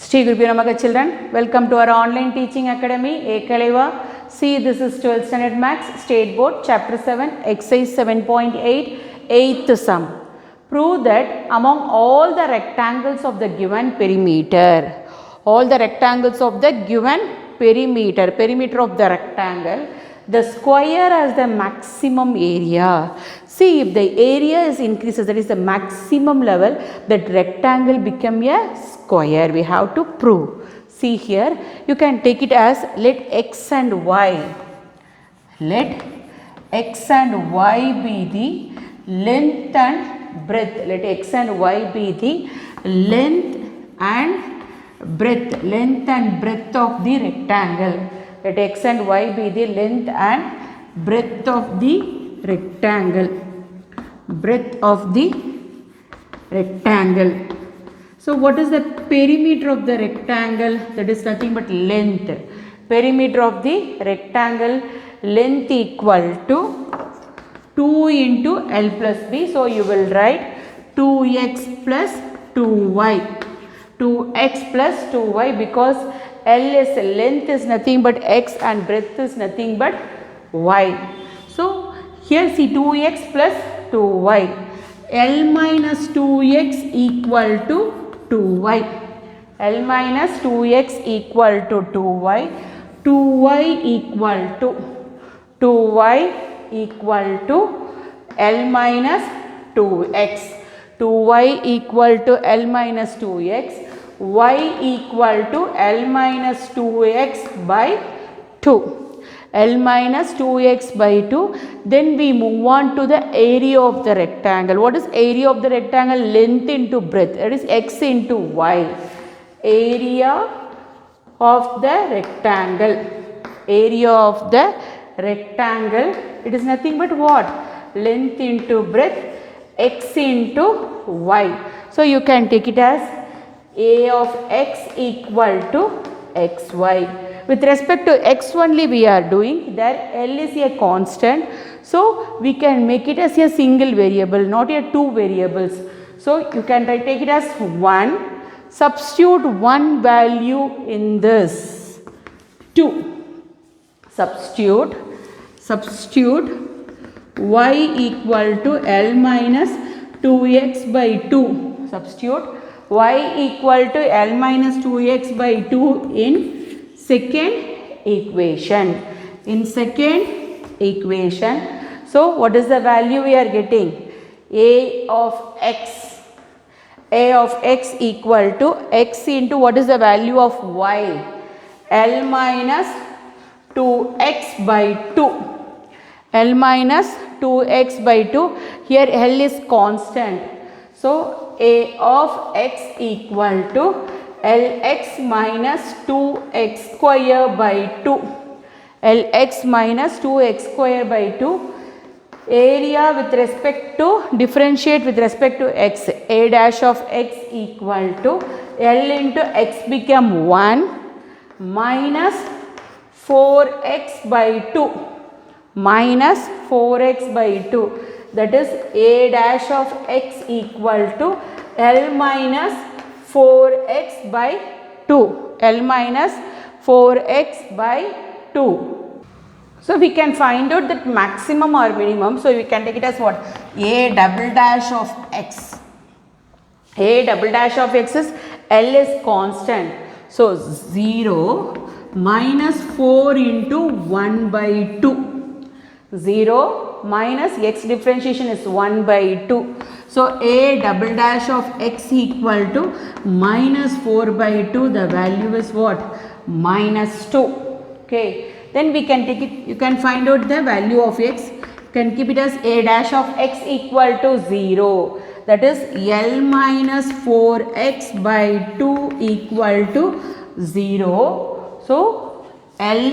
Shri Gurubhyo Namaha children, welcome to our online teaching academy, Ekaleva. See, this is 12th standard maths, state board, chapter 7, exercise 7.8, 8th sum. Prove that among all the rectangles of the given perimeter, perimeter of the rectangle, the square has the maximum area. See, if the area is increases, that is the maximum level, that rectangle become a square. We have to prove. See here, you can take it as let x and y. Let x and y be the length and breadth. Let x and y be the length and breadth of the rectangle. Let x and y be the length and breadth of the rectangle. So what is the perimeter of the rectangle? That is nothing but length. Perimeter of the rectangle, length equal to 2 into L plus B. So you will write 2x plus 2y. 2x plus 2y, because L is length is nothing but x and breadth is nothing but y. So here see 2x plus 2y. L minus 2x equal to 2y. L minus 2x equal to 2y. 2y equal to L minus 2x. 2y equal to L minus 2x. Y equal to L minus 2x by 2. L minus 2x by 2. Then we move on to the area of the rectangle. What is area of the rectangle? Length into breadth. That is x into y. Area of the rectangle. Area of the rectangle. It is nothing but what? Length into breadth, x into y. So you can take it as a of x equal to xy. With respect to x only we are doing, there L is a constant. So we can make it as a single variable, not a two variables. So you can take it as 1. Substitute one value in this. 2. Substitute y equal to L minus 2x by 2. Substitute y equal to L minus 2x by 2 in second equation. So what is the value we are getting? A of x equal to x into what is the value of y? L minus 2x by 2. L minus 2x by 2. Here L is constant. So a of x equal to Lx minus 2x square by 2. Lx minus 2x square by 2. Area with respect to, differentiate with respect to x. A dash of x equal to L into x become 1 minus 4x by 2. Minus 4x by 2. That is a dash of x equal to L minus 4x by 2. L minus 4x by 2. So we can find out that maximum or minimum. So we can take it as what? A double dash of x. A double dash of x is L is constant. So 0 minus 4 into 1 by 2. 0 minus x differentiation is 1 by 2. So a double dash of x equal to minus 4 by 2. The value is what? Minus 2. Okay. Then we can take it, you can find out the value of x. You can keep it as a dash of x equal to 0. That is L minus 4x by 2 equal to 0. So L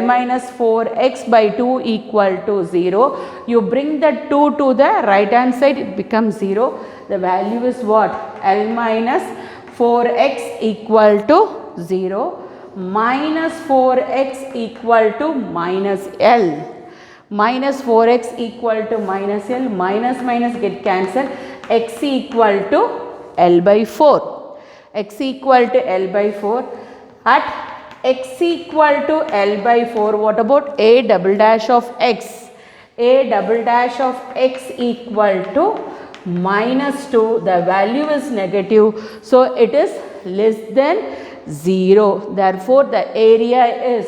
minus 4x by 2 equal to 0. You bring the 2 to the right hand side, it becomes 0. The value is what? L minus 4x equal to 0. Minus 4x equal to minus L. Minus 4x equal to minus L. Minus get cancelled. X equal to L by 4. X equal to L by 4. At x equal to L by 4, what about a double dash of x? A double dash of x equal to minus 2. The value is negative. So, it is less than 0. Therefore, the area is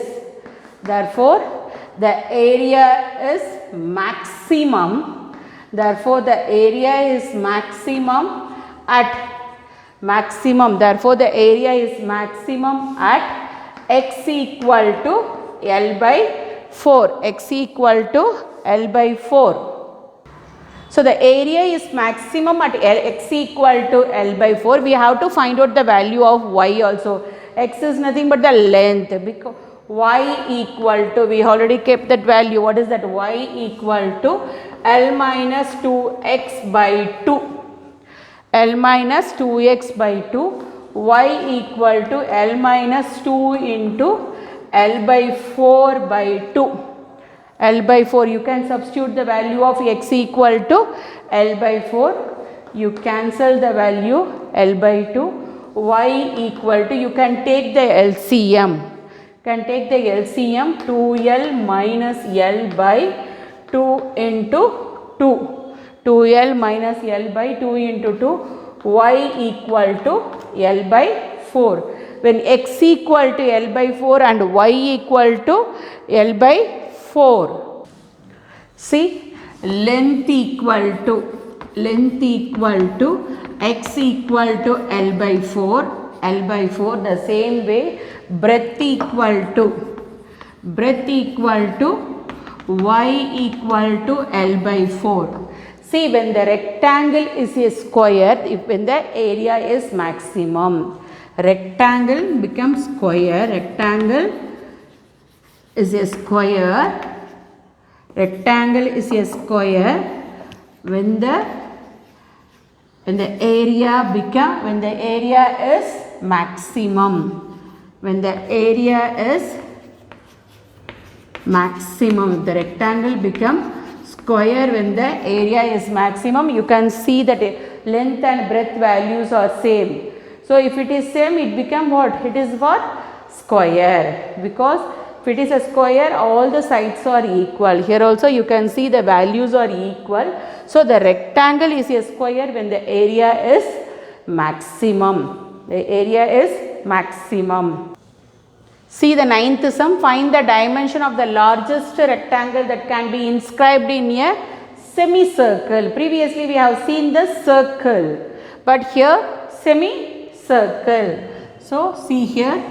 maximum. Therefore, the area is maximum at maximum. Therefore, the area is maximum at x equal to L by 4. X equal to L by 4. So, the area is maximum at x equal to L by 4. We have to find out the value of y also. X is nothing but the length, because y equal to, we already kept that value. What is that? Y equal to L minus 2x by 2. L minus 2x by 2. Y equal to L minus 2 into L by 4 by 2. L by 4, you can substitute the value of x equal to L by 4. You cancel the value L by 2. Y equal to, you can take the LCM. Can take the LCM 2L minus L by 2 into 2. 2L minus L by 2 into 2. Y equal to L by 4. When x equal to L by 4 and y equal to L by 4. See, length equal to x equal to L by 4. L by 4. The same way, breadth equal to y equal to L by 4. See, when the rectangle is a square, when the area is maximum, rectangle becomes square. Rectangle is a square. Rectangle is a square when the area is maximum. When the area is maximum, the rectangle become square when the area is maximum. You can see that length and breadth values are same. So, if it is same, it become what? It is what? Square. Because if it is a square, all the sides are equal. Here also you can see the values are equal. So, the rectangle is a square when the area is maximum. The area is maximum. See the ninth sum. Find the dimension of the largest rectangle that can be inscribed in a semicircle. Previously we have seen the circle, but here semicircle. So, see here.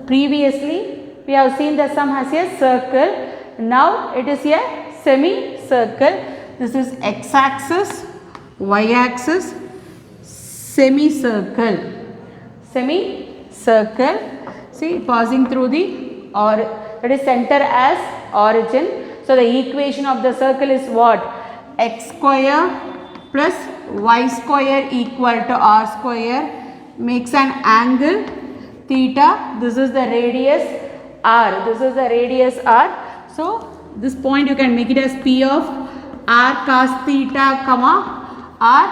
Previously we have seen the sum as a circle. Now it is a semicircle. This is x-axis, y-axis, semicircle. Semicircle. See, passing through the it is center as origin. So the equation of the circle is what? X square plus y square equal to r square makes an angle theta. This is the radius r. This is the radius r. So this point you can make it as p of r cos theta comma r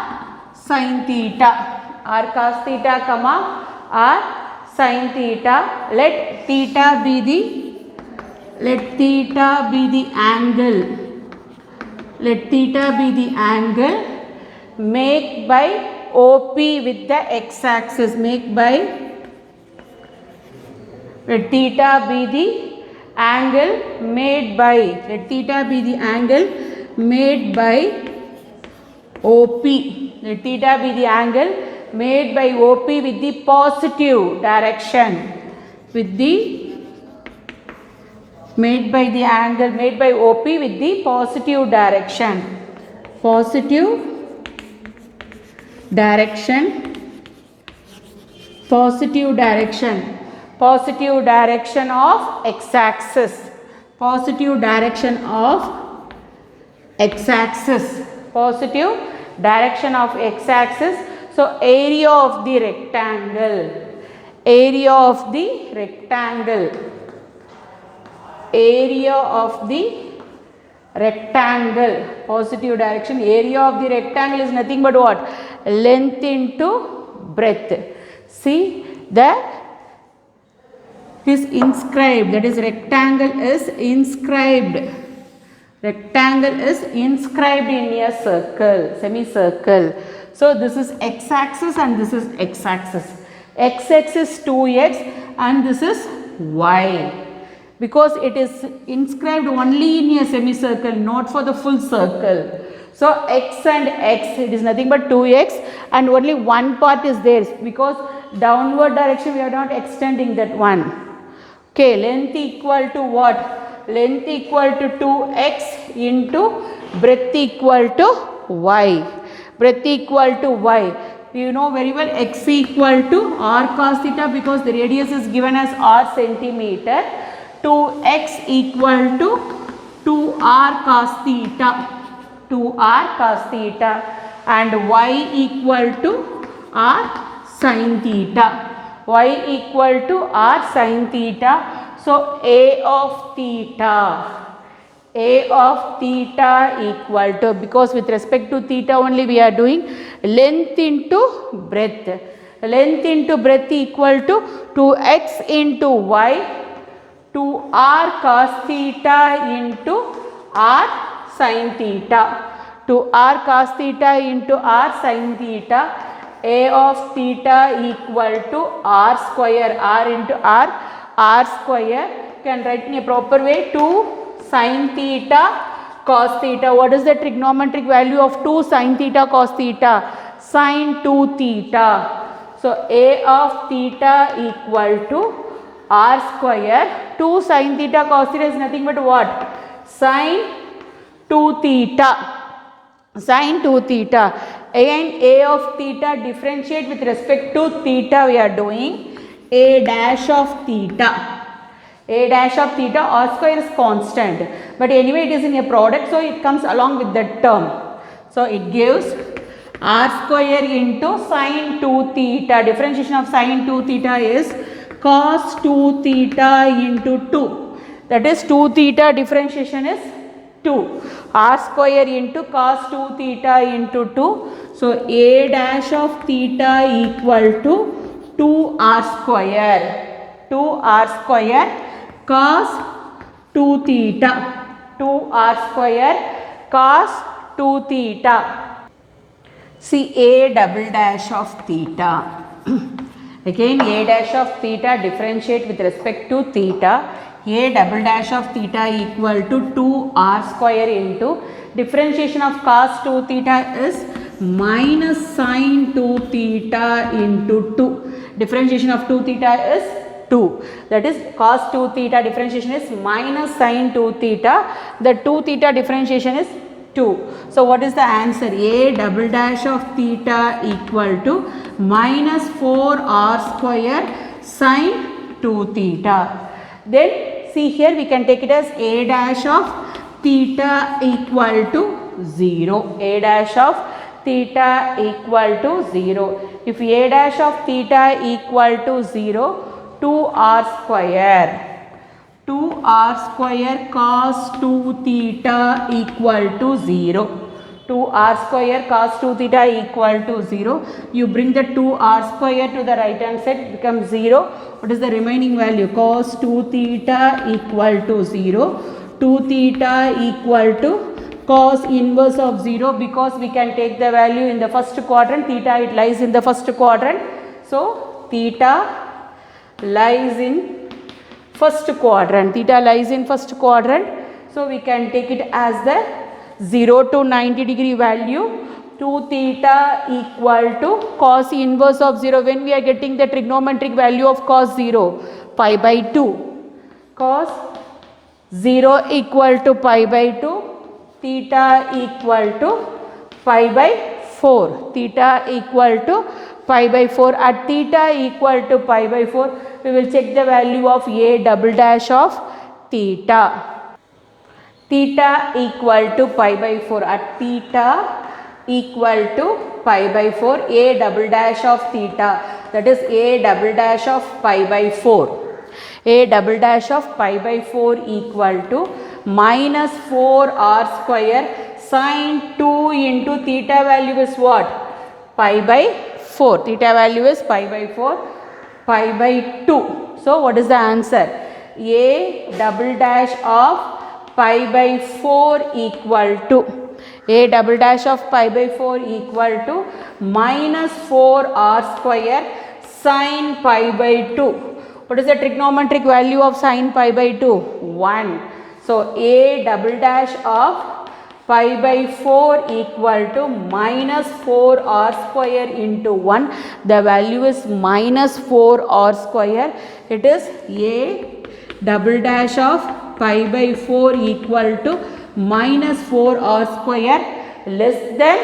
sin theta. R cos theta comma r sin theta. Let theta be the angle. Let theta be the angle made by OP with the x-axis. Let theta be the angle made by. Let theta be the angle made by OP. Let theta be the angle made by OP with the positive direction. Made by the angle made by OP with the positive direction. Positive direction of x-axis. Positive direction of x-axis. Positive direction of x-axis. So, area of the rectangle. Area of the rectangle, positive direction, area of the rectangle is nothing but what? Length into breadth. See that is inscribed, that is rectangle is inscribed. Rectangle is inscribed in a circle, semicircle. So this is x-axis and this is x-axis. X-axis 2x and this is y. Because it is inscribed only in a semicircle, not for the full circle. So x and x, it is nothing but 2x and only one part is there because downward direction we are not extending that one. Okay, length equal to what? Length equal to 2x into breadth equal to y. Breadth equal to y. You know very well x equal to r cos theta because the radius is given as r centimeter. 2x equal to 2r cos theta. 2r cos theta and y equal to r sin theta. Y equal to r sin theta. So a of theta equal to, because with respect to theta only we are doing length into breadth. Length into breadth equal to 2x into y, 2r cos theta into r sin theta. 2r cos theta into r sin theta. A of theta equal to r square, r into r square. Can write in a proper way 2 sin theta cos theta. What is the trigonometric value of 2 sin theta cos theta? Sin 2 theta. So A of theta equal to r square. 2 sin theta cos theta is nothing but what? Sin 2 theta. Sin 2 theta. And A of theta differentiate with respect to theta we are doing. A dash of theta. A dash of theta, r square is constant. But anyway it is in a product, so it comes along with that term. So it gives r square into sin 2 theta. Differentiation of sin 2 theta is cos 2 theta into 2. That is 2 theta differentiation is 2. R square into cos 2 theta into 2. So A dash of theta equal to 2r square. 2r square cos 2 theta. 2r square cos 2 theta. See A double dash of theta. Again A dash of theta differentiate with respect to theta. A double dash of theta equal to 2r square into differentiation of cos 2 theta is minus sin 2 theta into 2. Differentiation of 2 theta is 2. That is cos 2 theta differentiation is minus sin 2 theta. The 2 theta differentiation is 2. So what is the answer? A double dash of theta equal to minus 4r square sin 2 theta. Then see here we can take it as A dash of theta equal to 0. A dash of theta equal to 0. If A dash of theta equal to 0, 2r square. 2r square cos 2 theta equal to 0. 2r square cos 2 theta equal to 0. You bring the 2r square to the right hand side, becomes 0. What is the remaining value? Cos 2 theta equal to 0. 2 theta equal to cos inverse of 0, because we can take the value in the first quadrant. Theta, it lies in the first quadrant. So theta lies in first quadrant. Theta lies in first quadrant. So we can take it as the 0 to 90 degree value. 2 theta equal to cos inverse of 0. When we are getting the trigonometric value of cos 0, pi by 2. Cos 0 equal to pi by 2. Theta equal to pi by 4. Theta equal to pi by 4. At theta equal to pi by 4, we will check the value of A double dash of theta. Theta equal to pi by 4. At theta equal to pi by 4, A double dash of theta, that is A double pi by 4. A double dash of pi by 4 equal to minus 4r square sine 2 into theta value is what? Pi by 4. Theta value is pi by 4, pi by 2. So what is the answer? A double dash of pi by 4 equal to A double dash of pi by 4 equal to minus 4r square sine pi by 2. What is the trigonometric value of sine pi by 2? 1. So A double dash of pi by 4 equal to minus 4r square into 1. The value is minus 4r square. It is A double dash of pi by 4 equal to minus 4r square less than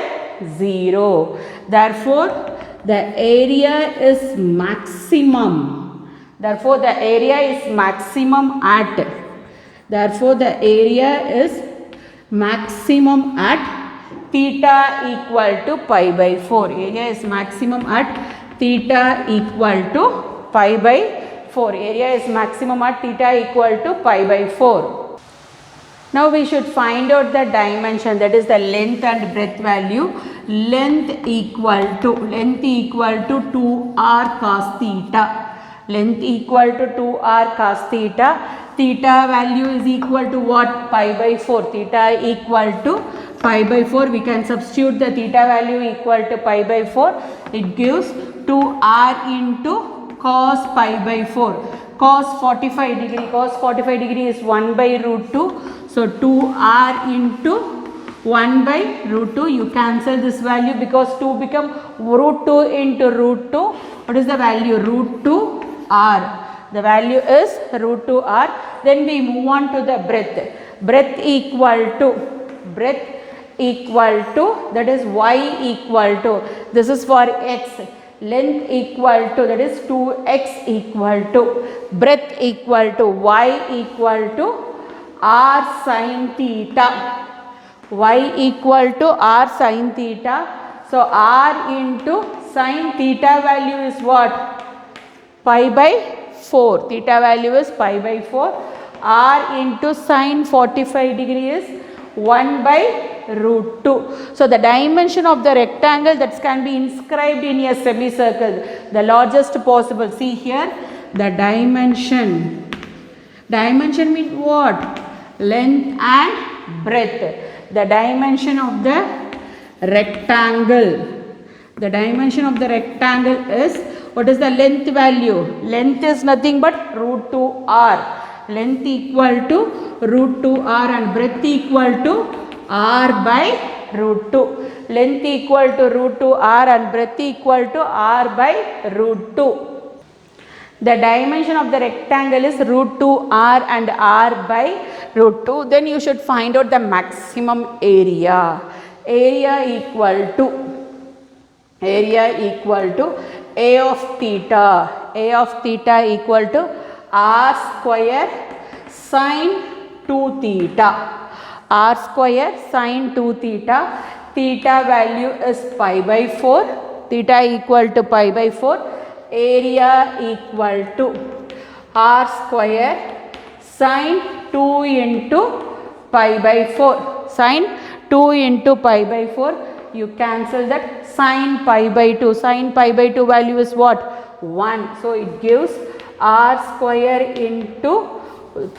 0. Therefore, the area is maximum. Therefore, the area is maximum at. Therefore, the area is maximum at theta equal to pi by 4. Area is maximum at theta equal to pi by 4. Area is maximum at theta equal to pi by 4. Now we should find out the dimension, that is the length and breadth value. Length equal to 2r cos theta. Length equal to 2r cos theta. Theta value is equal to what? Pi by 4. Theta equal to pi by 4. We can substitute the theta value equal to pi by 4. It gives 2r into cos pi by 4. Cos 45 degree. Cos 45 degree is 1 by root 2. So 2r into 1 by root 2. You cancel this value because 2 become root 2 into root 2. What is the value? Root 2 r. The value is root 2 r. Then we move on to the breadth. Breadth equal to that is y equal to, this is for x. Length equal to, that is 2x equal to, breadth equal to y equal to r sin theta. Y equal to r sin theta. So r into sin theta value is what? Pi by 4. Theta value is pi by 4. R into sin 45 degree is 1 by root 2. So the dimension of the rectangle that can be inscribed in a semicircle, the largest possible. See here, the dimension. Dimension means what? Length and breadth. The dimension of the rectangle. The dimension of the rectangle is, what is the length value? Length is nothing but root 2r. Length equal to root 2r and breadth equal to r by root 2. Length equal to root 2r and breadth equal to r by root 2. The dimension of the rectangle is root 2r and r by root 2. Then you should find out the maximum area. Area equal to A of theta. A of theta equal to r square sine 2 theta. R square sine 2 theta. Theta value is pi by 4. Theta equal to pi by 4. Area equal to r square sine 2 into pi by 4. Sine 2 into pi by 4. You cancel that. Sine pi by 2. Sine pi by 2 value is what? 1. So it gives r square into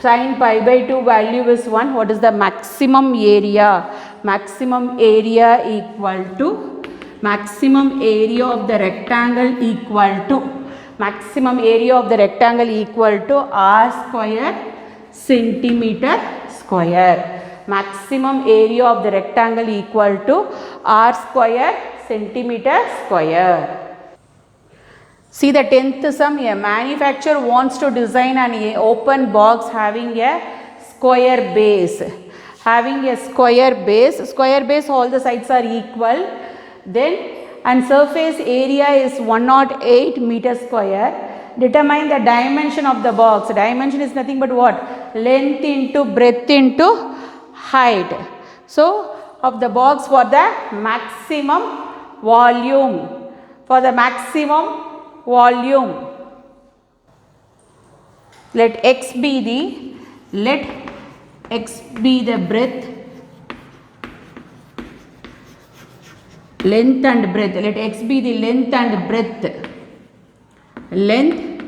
sine pi by 2 value is 1. What is the maximum area? Maximum area equal to, maximum area of the rectangle equal to, maximum area of the rectangle equal to r square centimeter square. Maximum area of the rectangle equal to r square centimeter square. See the 10th sum. A manufacturer wants to design an open box having a square base. Having a square base. Square base, all the sides are equal. Then, and surface area is 108 meter square. Determine the dimension of the box. Dimension is nothing but what? Length into breadth into height. So, of the box for the maximum volume. For the maximum volume, let x be the, let x be the breadth, length and breadth. Let x be the length and breadth. Length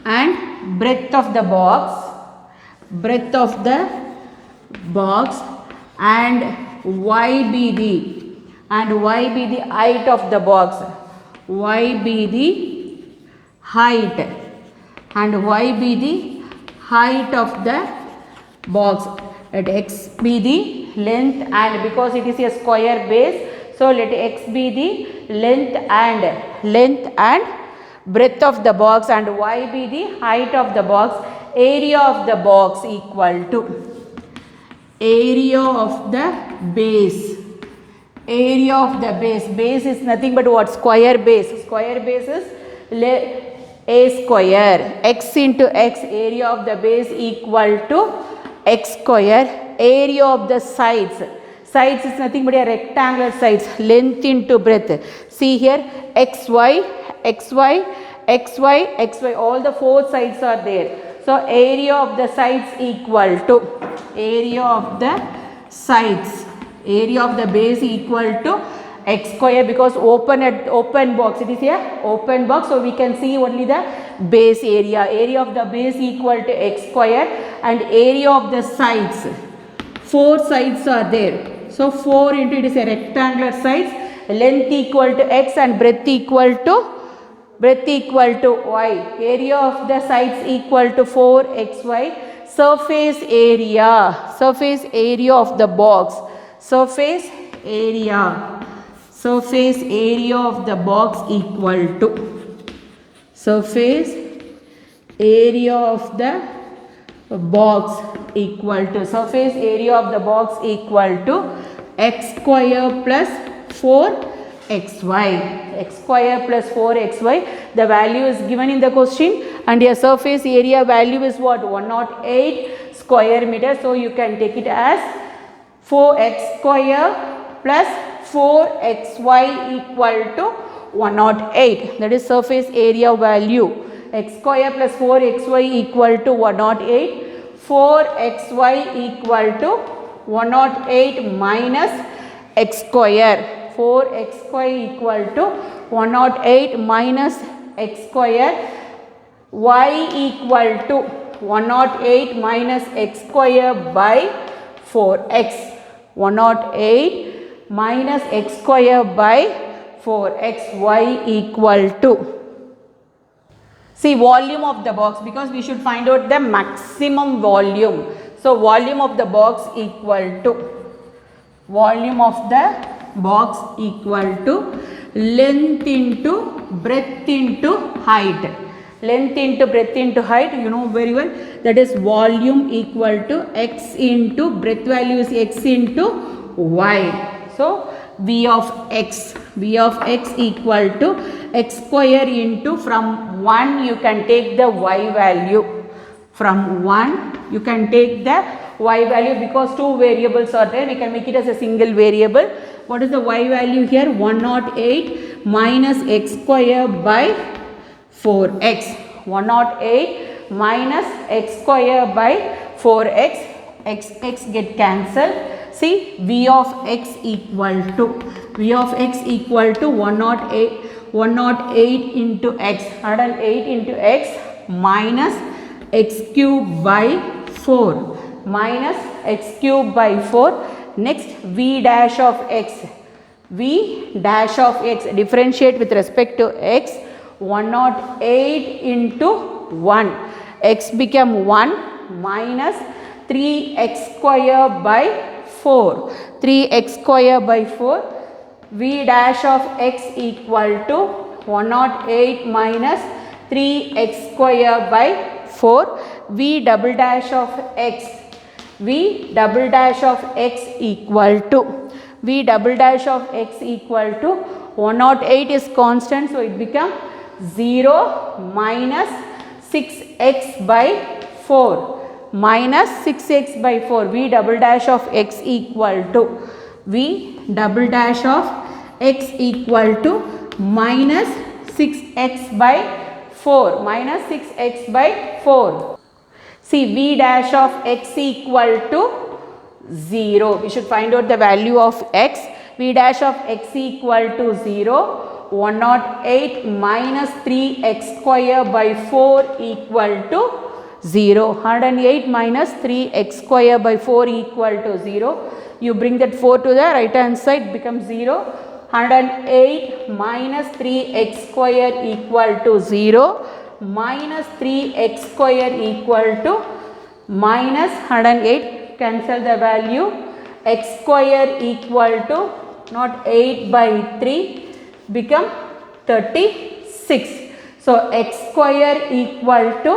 and breadth of the box. Breadth of the box, and y be the height of the box. Y be the height, and y be the height of the box. Let x be the length, and because it is a square base, so let x be the length and breadth of the box, and y be the height of the box. Area of the box equal to area of the base. Area of the base. Base is nothing but what? Square base. Square base is a square. X into x. Area of the base equal to x square. Area of the sides. Sides is nothing but a rectangular sides. Length into breadth. See here, xy, xy, xy, xy. All the four sides are there. So area of the sides equal to area of the sides. Area of the base equal to x square, because open box. It is a open box, so we can see only the base area. Area of the base equal to x square, and area of the sides. Four sides are there. So 4 into it is a rectangular sides. Length equal to x and breadth equal to y. Area of the sides equal to 4xy. Surface area. Surface area of the box. Surface area. Surface area of the box equal to. Surface area of the box equal to. Surface area of the box equal to x square plus 4xy. X square plus 4xy. The value is given in the question, and your surface area value is what? 108 square meter. So you can take it as 4x square plus 4xy equal to 108. That is surface area value. X square plus 4xy equal to 108. 4xy equal to 108 minus x square. 4x square equal to 108 minus x square. Y equal to 108 minus x square by 4x. 108 minus x square by 4x. Y equal to. See, volume of the box, because we should find out the maximum volume. So volume of the box equal to volume of the box equal to length into breadth into height. Length into breadth into height, you know very well, that is volume equal to x into breadth value is x into y. So V of x equal to x square into, from 1 you can take the y value. From 1 you can take the y value, because two variables are there, we can make it as a single variable. What is the y value here? 108 minus x square by 4x. 108 minus x square by 4x. X get cancelled. See, V of x equal to 108 into x. 108 into x minus x cube by 4. Minus x cube by 4. Next, V dash of x. V dash of x. Differentiate with respect to x. 108 into 1. X become 1 minus 3x square by 4. 3x square by 4. V dash of x equal to 108 minus 3x square by 4. V double dash of x. V double dash of x equal to. V double dash of x equal to 108 is constant, so it become 0 minus 6x by 4. Minus 6x by 4. V double dash of x equal to. V double dash of x equal to minus 6x by 4. Minus 6x by 4. See, v dash of x equal to 0. We should find out the value of x. V dash of x equal to 0. 108 minus 3x square by 4 equal to 0. 108 minus 3x square by 4 equal to 0. You bring that 4 to the right hand side, becomes 0. 108 minus 3x square equal to 0. Minus 3x square equal to minus 108. Cancel the value. X square equal to not 8 by 3 become 36. So x square equal to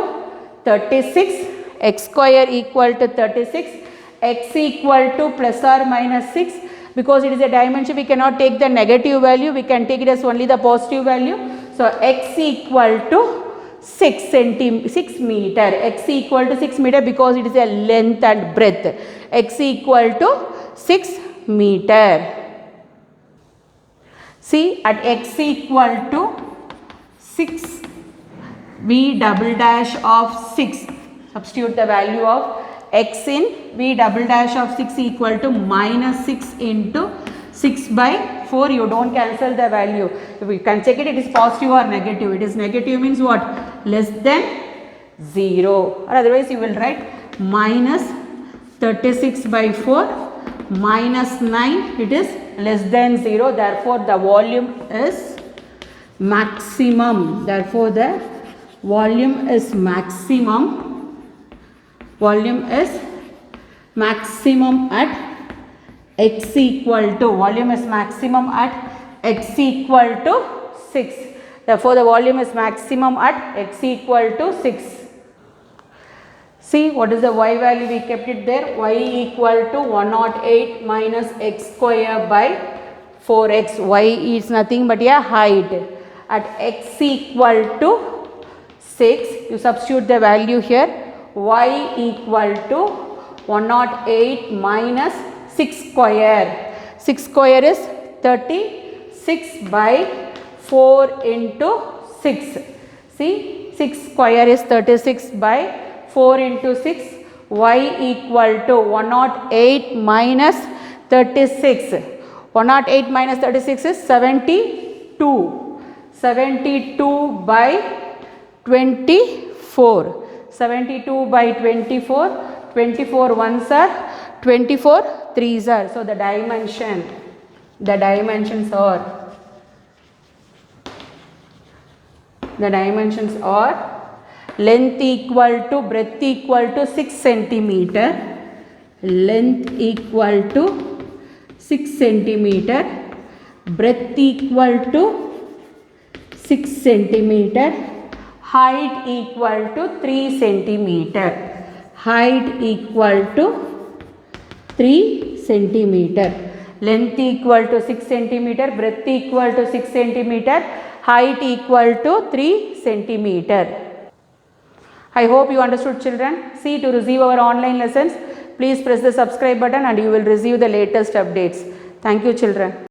36. X square equal to 36. X equal to plus or minus 6. Because it is a dimension, we cannot take the negative value, we can take it as only the positive value. So x equal to 6 meter. X equal to 6 meter because it is a length and breadth. X equal to 6 meter. See, at x equal to 6, v double dash of 6. Substitute the value of x in v double dash of 6 equal to minus 6 into 6 by 4. You don't cancel the value. If you can check it, it is positive or negative. It is negative means what? Less than 0. Or otherwise you will write minus 36 by 4 minus 9. It is less than 0. Therefore the volume is maximum. Therefore the volume is maximum. Volume is maximum at x equal to, volume is maximum at x equal to 6. Therefore the volume is maximum at x equal to 6. See, what is the y value? We kept it there. Y equal to 108 minus x square by 4x. Y is nothing but a height. At x equal to 6, you substitute the value here. Y equal to 108 minus 6 square. 6 square is 36 by 4 into 6. See, 6 square is 36 by 4 into 6. Y equal to 108 minus 36. 108 minus 36 is 72. 72 by 24. 72 by 24. 24 ones are 24 threes are. So the dimensions are length equal to breadth equal to 6 centimeter. Length equal to 6 centimeter. Breadth equal to 6 centimeter. Height equal to 3 centimeter. Height equal to 3 centimeter. Length equal to 6 centimeter. Breadth equal to 6 centimeter. Height equal to 3 centimeter. I hope you understood, children. See, to receive our online lessons, please press the subscribe button and you will receive the latest updates. Thank you, children.